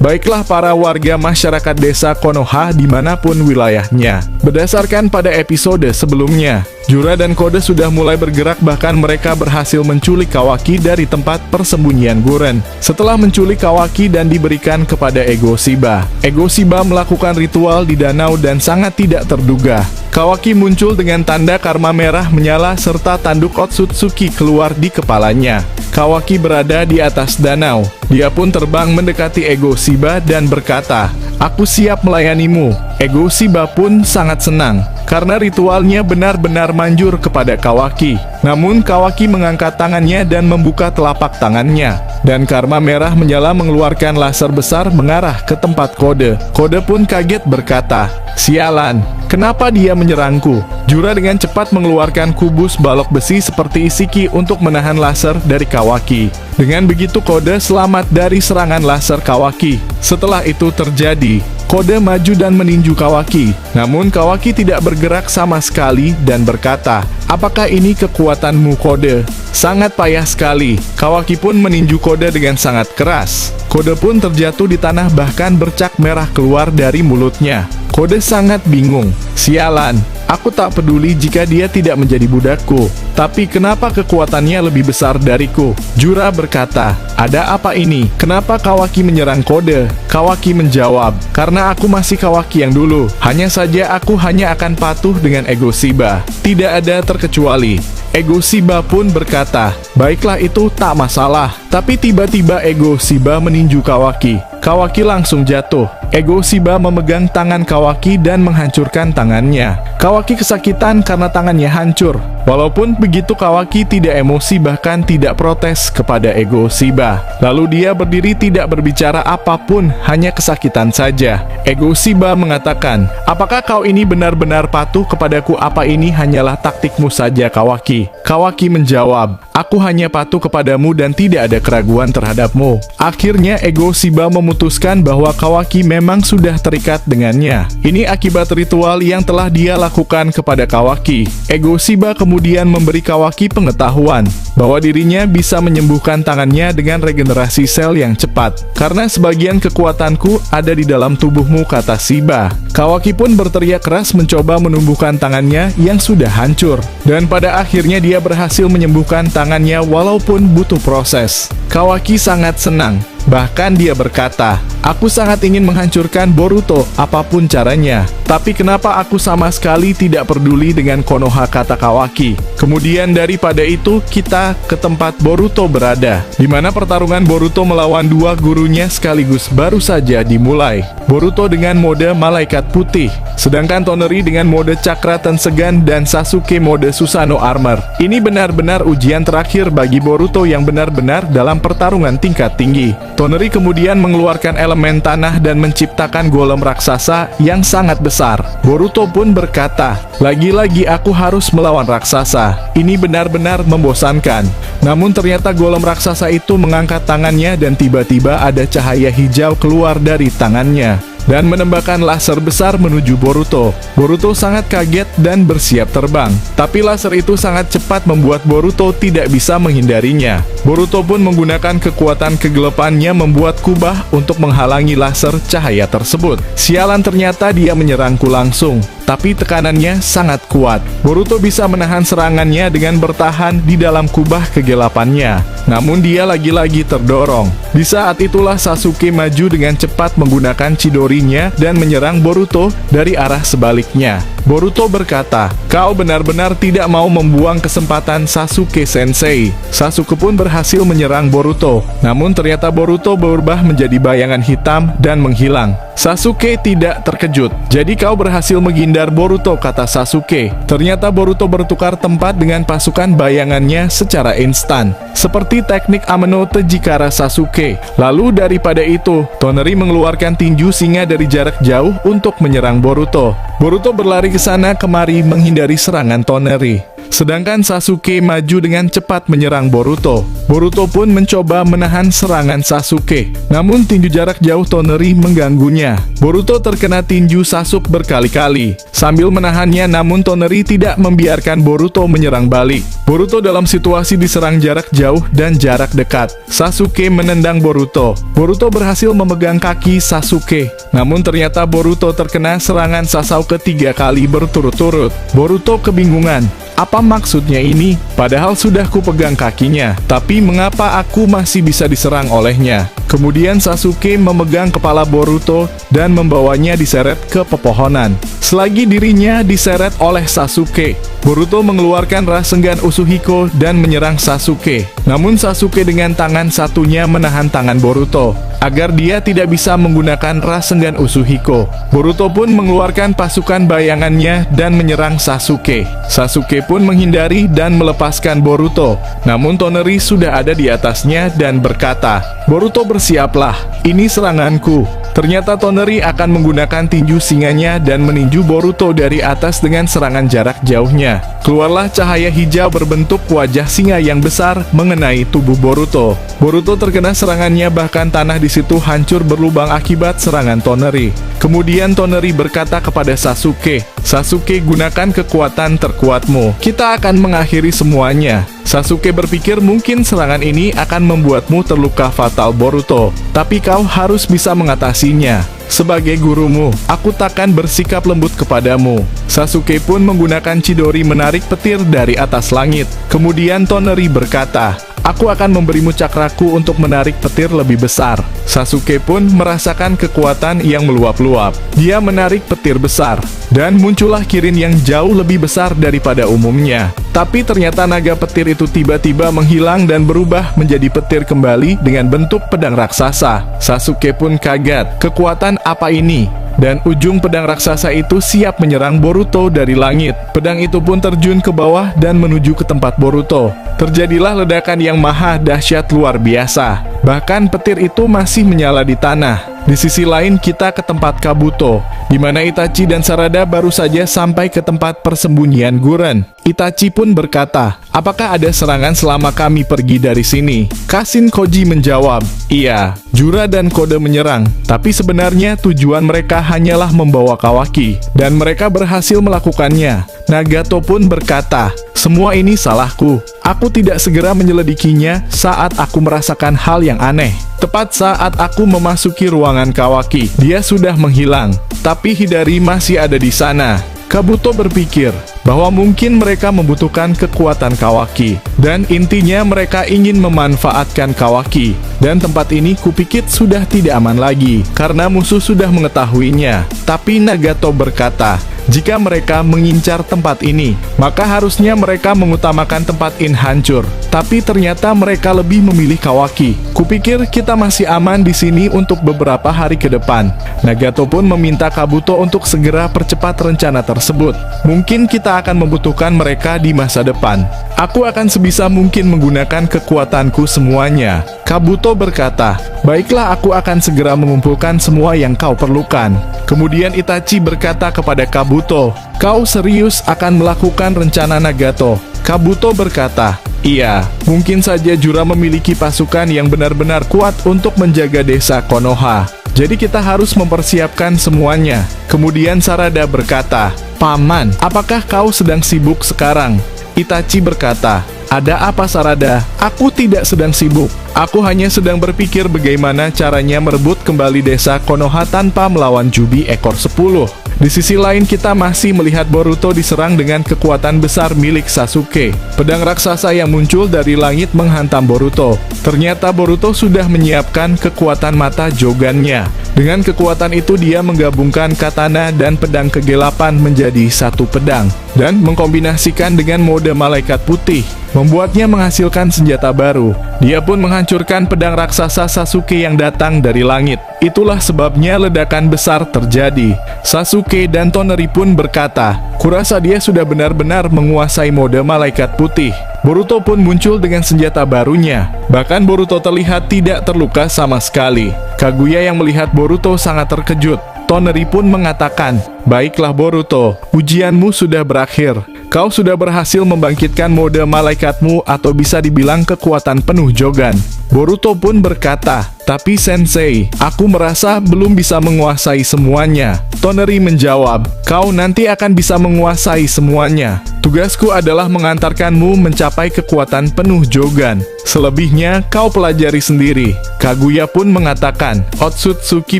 Baiklah para warga masyarakat desa Konoha dimanapun wilayahnya. Berdasarkan pada episode sebelumnya, Jura dan Kode sudah mulai bergerak, bahkan mereka berhasil menculik Kawaki dari tempat persembunyian Guren. Setelah menculik Kawaki dan diberikan kepada Ego Shiba melakukan ritual di danau dan sangat tidak terduga, Kawaki muncul dengan tanda karma merah menyala serta tanduk Otsutsuki keluar di kepalanya. Kawaki berada di atas danau. Dia pun terbang mendekati Ego Shiba dan berkata, "Aku siap melayanimu." Ego Shiba pun sangat senang karena ritualnya benar-benar manjur kepada Kawaki. Namun Kawaki mengangkat tangannya dan membuka telapak tangannya, dan karma merah menyala mengeluarkan laser besar mengarah ke tempat Kode. Kode pun kaget berkata, "Sialan, kenapa dia menyerangku?" Jura dengan cepat mengeluarkan kubus balok besi seperti Isiki untuk menahan laser dari Kawaki. Dengan begitu Kode selamat dari serangan laser Kawaki. Setelah itu terjadi, Kode maju dan meninju Kawaki. Namun Kawaki tidak bergerak sama sekali dan berkata, "Apakah ini kekuatanmu, Kode?" Sangat payah sekali. Kawaki pun meninju Kode dengan sangat keras. Kode pun terjatuh di tanah, bahkan bercak merah keluar dari mulutnya. Kode sangat bingung. "Sialan, aku tak peduli jika dia tidak menjadi budakku. Tapi kenapa kekuatannya lebih besar dariku?" Jura berkata, "Ada apa ini? Kenapa Kawaki menyerang Kode?" Kawaki menjawab, "Karena aku masih Kawaki yang dulu. Hanya saja aku hanya akan patuh dengan Ego Shiba. Tidak ada terkecuali." Ego Shiba pun berkata, "Baiklah, itu tak masalah." Tapi tiba-tiba Ego Shiba meninju Kawaki. Kawaki langsung jatuh. Ego Shiba memegang tangan Kawaki dan menghancurkan tangannya. Kawaki kesakitan karena tangannya hancur. Walaupun begitu, Kawaki tidak emosi, bahkan tidak protes kepada Ego Shiba. Lalu dia berdiri tidak berbicara apapun, hanya kesakitan saja. Ego Shiba mengatakan, "Apakah kau ini benar-benar patuh kepadaku? Apa ini hanyalah taktikmu saja, Kawaki?" Kawaki menjawab, "Aku hanya patuh kepadamu dan tidak ada keraguan terhadapmu." Akhirnya Ego Shiba memutuskan bahwa Kawaki memang sudah terikat dengannya. Ini akibat ritual yang telah dia lakukan kepada Kawaki. Ego Shiba kemudian memberi Kawaki pengetahuan bahwa dirinya bisa menyembuhkan tangannya dengan regenerasi sel yang cepat. "Karena sebagian kekuatanku ada di dalam tubuhmu," kata Shiba. Kawaki pun berteriak keras mencoba menumbuhkan tangannya yang sudah hancur. Dan pada akhirnya dia berhasil menyembuhkan tangannya walaupun butuh proses. Kawaki sangat senang. Bahkan dia berkata, "Aku sangat ingin menghancurkan Boruto, apapun caranya. Tapi kenapa aku sama sekali tidak peduli dengan Konoha," kata Kawaki. Kemudian daripada itu, kita ke tempat Boruto berada, di mana pertarungan Boruto melawan dua gurunya sekaligus baru saja dimulai. Boruto dengan mode malaikat putih, sedangkan Toneri dengan mode cakra tensegan dan Sasuke mode Susanoo Armor. Ini benar-benar ujian terakhir bagi Boruto yang benar-benar dalam pertarungan tingkat tinggi. Toneri kemudian mengeluarkan elemen tanah dan menciptakan golem raksasa yang sangat besar. Boruto pun berkata, "Lagi-lagi aku harus melawan raksasa. Ini benar-benar membosankan." Namun ternyata golem raksasa itu mengangkat tangannya dan tiba-tiba ada cahaya hijau keluar dari tangannya dan menembakkan laser besar menuju Boruto. Boruto sangat kaget dan bersiap terbang. Tapi laser itu sangat cepat membuat Boruto tidak bisa menghindarinya. Boruto pun menggunakan kekuatan kegelapannya membuat kubah untuk menghalangi laser cahaya tersebut. Sialan, ternyata dia menyerangku langsung. Tapi tekanannya sangat kuat. Boruto bisa menahan serangannya dengan bertahan di dalam kubah kegelapannya. Namun dia lagi-lagi terdorong. Di saat itulah Sasuke maju dengan cepat menggunakan Chidori-nya dan menyerang Boruto dari arah sebaliknya. Boruto berkata, "Kau benar-benar tidak mau membuang kesempatan, Sasuke Sensei." Sasuke pun berhasil menyerang Boruto. Namun ternyata Boruto berubah menjadi bayangan hitam dan menghilang. Sasuke tidak terkejut. "Jadi kau berhasil menghindar, Boruto," kata Sasuke. Ternyata Boruto bertukar tempat dengan pasukan bayangannya secara instan, seperti teknik Ameno Tejikara Sasuke. Lalu daripada itu, Toneri mengeluarkan tinju singa dari jarak jauh untuk menyerang Boruto. Boruto berlari ke sana kemari menghindari serangan Toneri. Sedangkan Sasuke maju dengan cepat menyerang Boruto. Boruto pun mencoba menahan serangan Sasuke. Namun tinju jarak jauh Toneri mengganggunya. Boruto terkena tinju Sasuke berkali-kali. Sambil menahannya, namun Toneri tidak membiarkan Boruto menyerang balik. Boruto dalam situasi diserang jarak jauh dan jarak dekat. Sasuke menendang Boruto. Boruto berhasil memegang kaki Sasuke. Namun ternyata Boruto terkena serangan Sasuke 3 kali berturut-turut. Boruto kebingungan. Apa maksudnya ini? Padahal sudah kupegang kakinya, tapi mengapa aku masih bisa diserang olehnya? Kemudian Sasuke memegang kepala Boruto dan membawanya diseret ke pepohonan. Selagi dirinya diseret oleh Sasuke, Boruto mengeluarkan Rasengan Usuhiko dan menyerang Sasuke. Namun Sasuke dengan tangan satunya menahan tangan Boruto agar dia tidak bisa menggunakan Rasengan Usuhiko. Boruto pun mengeluarkan pasukan bayangannya dan menyerang Sasuke. Sasuke pun menghindari dan melepaskan Boruto. Namun Toneri sudah ada di atasnya dan berkata, "Boruto, bersiaplah, ini seranganku." Ternyata Toneri akan menggunakan tinju singanya dan meninju Boruto dari atas dengan serangan jarak jauhnya. Keluarlah cahaya hijau berbentuk wajah singa yang besar mengenai tubuh Boruto. Boruto terkena serangannya, bahkan tanah di situ hancur berlubang akibat serangan Toneri. Kemudian Toneri berkata kepada Sasuke, "Sasuke, gunakan kekuatan terkuatmu. Kita akan mengakhiri semuanya." Sasuke berpikir mungkin serangan ini akan membuatmu terluka fatal Boruto, tapi kau harus bisa mengatasinya. Sebagai gurumu, aku takkan bersikap lembut kepadamu. Sasuke pun menggunakan Chidori menarik petir dari atas langit. Kemudian Toneri berkata, "Aku akan memberimu cakraku untuk menarik petir lebih besar." Sasuke pun merasakan kekuatan yang meluap-luap. Dia menarik petir besar, dan muncullah Kirin yang jauh lebih besar daripada umumnya. Tapi ternyata naga petir itu tiba-tiba menghilang dan berubah menjadi petir kembali dengan bentuk pedang raksasa. Sasuke pun kaget, kekuatan apa ini? Dan ujung pedang raksasa itu siap menyerang Boruto dari langit. Pedang itu pun terjun ke bawah dan menuju ke tempat Boruto. Terjadilah ledakan yang maha dahsyat luar biasa. Bahkan petir itu masih menyala di tanah. Di sisi lain kita ke tempat Kabuto, di mana Itachi dan Sarada baru saja sampai ke tempat persembunyian Guren. Itachi pun berkata, "Apakah ada serangan selama kami pergi dari sini?" Kashin Koji menjawab, "Iya, Jura dan Kode menyerang, tapi sebenarnya tujuan mereka hanyalah membawa Kawaki, dan mereka berhasil melakukannya." Nagato pun berkata, "Semua ini salahku. Aku tidak segera menyelidikinya saat aku merasakan hal yang aneh. Tepat saat aku memasuki ruangan Kawaki, dia sudah menghilang, tapi Hidari masih ada di sana." Kabuto berpikir bahwa mungkin mereka membutuhkan kekuatan Kawaki, dan intinya mereka ingin memanfaatkan Kawaki. Dan tempat ini kupikir sudah tidak aman lagi, karena musuh sudah mengetahuinya. Tapi Nagato berkata, jika mereka mengincar tempat ini, maka harusnya mereka mengutamakan tempat ini hancur. Tapi ternyata mereka lebih memilih Kawaki. Kupikir kita masih aman di sini untuk beberapa hari ke depan. Nagato pun meminta Kabuto untuk segera percepat rencana tersebut. Mungkin kita akan membutuhkan mereka di masa depan. Aku akan sebisa mungkin menggunakan kekuatanku semuanya. Kabuto berkata, "Baiklah, aku akan segera mengumpulkan semua yang kau perlukan." Kemudian Itachi berkata kepada Kabuto, "Kau serius akan melakukan rencana Nagato?" Kabuto berkata, "Iya, mungkin saja Jura memiliki pasukan yang benar-benar kuat untuk menjaga desa Konoha. Jadi kita harus mempersiapkan semuanya." Kemudian Sarada berkata, "Paman, apakah kau sedang sibuk sekarang?" Itachi berkata, "Ada apa Sarada? Aku tidak sedang sibuk. Aku hanya sedang berpikir bagaimana caranya merebut kembali desa Konoha tanpa melawan Jubi ekor 10. Di sisi lain kita masih melihat Boruto diserang dengan kekuatan besar milik Sasuke. Pedang raksasa yang muncul dari langit menghantam Boruto. Ternyata Boruto sudah menyiapkan kekuatan mata Jogannya. Dengan kekuatan itu dia menggabungkan katana dan pedang kegelapan menjadi satu pedang, dan mengkombinasikan dengan mode malaikat putih, membuatnya menghasilkan senjata baru. Dia pun menghancurkan pedang raksasa Sasuke yang datang dari langit. Itulah sebabnya ledakan besar terjadi. Sasuke dan Toneri pun berkata, "Kurasa dia sudah benar-benar menguasai mode malaikat putih." Boruto pun muncul dengan senjata barunya. Bahkan Boruto terlihat tidak terluka sama sekali. Kaguya yang melihat Boruto sangat terkejut. Toneri pun mengatakan, "Baiklah Boruto, ujianmu sudah berakhir. kau sudah berhasil membangkitkan mode malaikatmu atau bisa dibilang kekuatan penuh Jogan. Boruto pun berkata, tapi Sensei, aku merasa belum bisa menguasai semuanya. Toneri menjawab, kau nanti akan bisa menguasai semuanya. Tugasku adalah mengantarkanmu mencapai kekuatan penuh Jogan. Selebihnya, kau pelajari sendiri. Kaguya pun mengatakan, Otsutsuki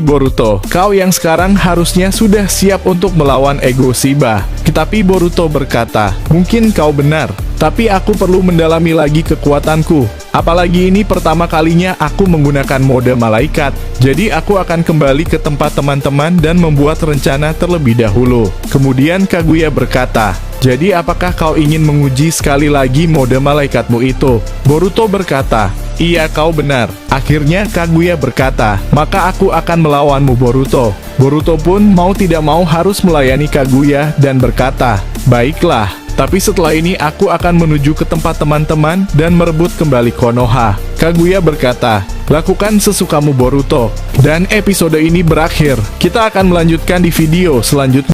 Boruto, kau yang sekarang harusnya sudah siap untuk melawan ego Shiba. Tetapi Boruto berkata, mungkin kau benar, tapi aku perlu mendalami lagi kekuatanku. Apalagi ini pertama kalinya aku menggunakan mode malaikat. Jadi aku akan kembali ke tempat teman-teman dan membuat rencana terlebih dahulu. Kemudian Kaguya berkata, jadi apakah kau ingin menguji sekali lagi mode malaikatmu itu? Boruto berkata, iya kau benar. Akhirnya Kaguya berkata, maka aku akan melawanmu Boruto. Boruto pun mau tidak mau harus melayani Kaguya dan berkata, baiklah. Tapi setelah ini aku akan menuju ke tempat teman-teman dan merebut kembali Konoha. Kaguya berkata, lakukan sesukamu Boruto. Dan episode ini berakhir. Kita akan melanjutkan di video selanjutnya.